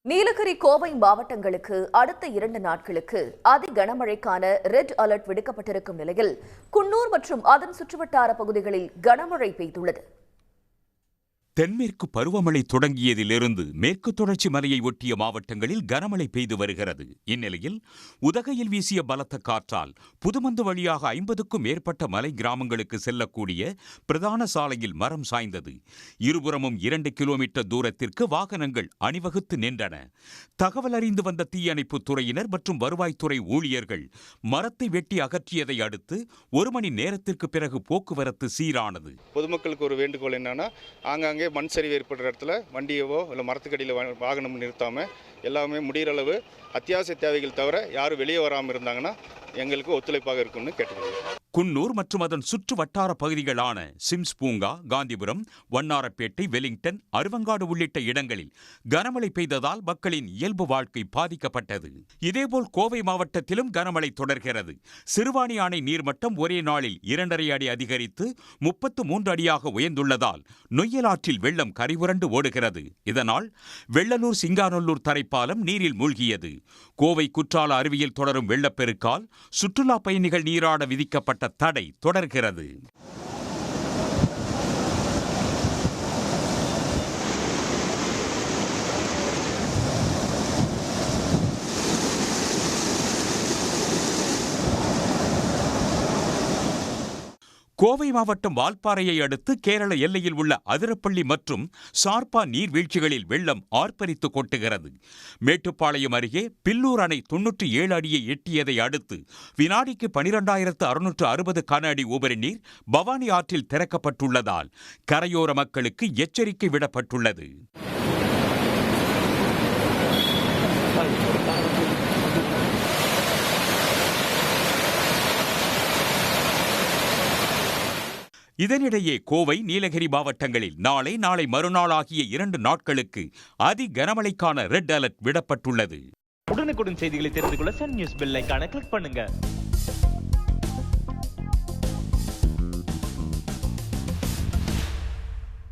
நீலகிரி கோவை மாவட்டங்களுக்கு அடுத்த 2 நாட்களுக்கு அதி கனமழைக்கான ரெட் அலர்ட் விடுக்கப்பட்டிருக்கும் நிலையில் குன்னூர் மற்றும் அதன் சுற்றுவட்டார பகுதிகளில் கனமழை பெய்துள்ளது. தென்மேற்கு பருவமழை தொடங்கியதிலிருந்து மேற்கு தொடர்ச்சி மலையை ஒட்டிய மாவட்டங்களில் கனமழை பெய்து வருகிறது. இந்நிலையில் உதகையில் வீசிய பலத்த காற்றால் புதுமந்து வழியாக 50க்கும் மேற்பட்ட மலை கிராமங்களுக்கு செல்லக்கூடிய பிரதான சாலையில் மரம் சாய்ந்தது. இருபுறமும் 2 கிலோமீட்டர் தூரத்திற்கு வாகனங்கள் அணிவகுத்து நின்றன. தகவல் அறிந்து வந்த தீயணைப்பு துறையினர் மற்றும் வருவாய்த்துறை ஊழியர்கள் மரத்தை வெட்டி அகற்றியதை அடுத்து 1 மணி நேரத்திற்கு பிறகு போக்குவரத்து சீரானது. பொதுமக்களுக்கு ஒரு வேண்டுகோள் என்னன்னா, ஆங்காங்கே மண் சரிவு ஏற்படுற இடத்துல வண்டியவோ இல்லை மரத்துக்கடியில் வாகனம் நிறுத்தாமல் எல்லாமே முடிகிற அளவு அத்தியாவசிய தேவைகள் தவிர யாரும் வெளியே வராமல் இருந்தாங்கன்னா எங்களுக்கு ஒத்துழைப்பாக இருக்கும்னு கேட்டுக்கொள்கிறேன். குன்னூர் மற்றும் அதன் சுற்று வட்டார பகுதிகளான சிம்ஸ் பூங்கா, காந்திபுரம், வண்ணாரப்பேட்டை, வெலிங்டன், அருவங்காடு உள்ளிட்ட இடங்களில் கனமழை பெய்ததால் மக்களின் இயல்பு வாழ்க்கை பாதிக்கப்பட்டது. இதேபோல் கோவை மாவட்டத்திலும் கனமழை தொடர்கிறது. சிறுவாணி அணை நீர்மட்டம் ஒரே நாளில் 2.5 அடி அதிகரித்து 33 அடியாக உயர்ந்துள்ளதால் நொய்யலாற்றில் வெள்ளம் கரைபுரண்டு ஓடுகிறது. இதனால் வெள்ளலூர் சிங்காநல்லூர் தரைப்பாலம் நீரில் மூழ்கியது. கோவை குற்றால அருவியில் தொடரும் வெள்ளப்பெருக்கால் சுற்றுலா பயணிகள் நீராட விதிக்கப்பட்ட தடை தொடர்கிறது. கோவை மாவட்டம் வால்பாறையை அடுத்து கேரள எல்லையில் உள்ள அதிரப்பள்ளி மற்றும் சார்பா நீர்வீழ்ச்சிகளில் வெள்ளம் ஆர்ப்பரித்து கொட்டுகிறது. மேட்டுப்பாளையம் அருகே பில்லூர் அணை 97 அடியை எட்டியதை அடுத்து வினாடிக்கு 12,660 கன அடி உபரி நீர் பவானி ஆற்றில் திறக்கப்பட்டுள்ளதால் கரையோர மக்களுக்கு எச்சரிக்கை விடப்பட்டுள்ளது. இதனிடையே கோவை, நீலகிரி மாவட்டங்களில் நாளை மறுநாள் ஆகிய 2 நாட்களுக்கு அதி கனமழைக்கான ரெட் அலர்ட் விடப்பட்டுள்ளது. உடனுக்குடன் செய்திகளை தெரிந்து கொள்ள சன் நியூஸ் பெல் ஐகானை கிளிக் பண்ணுங்க.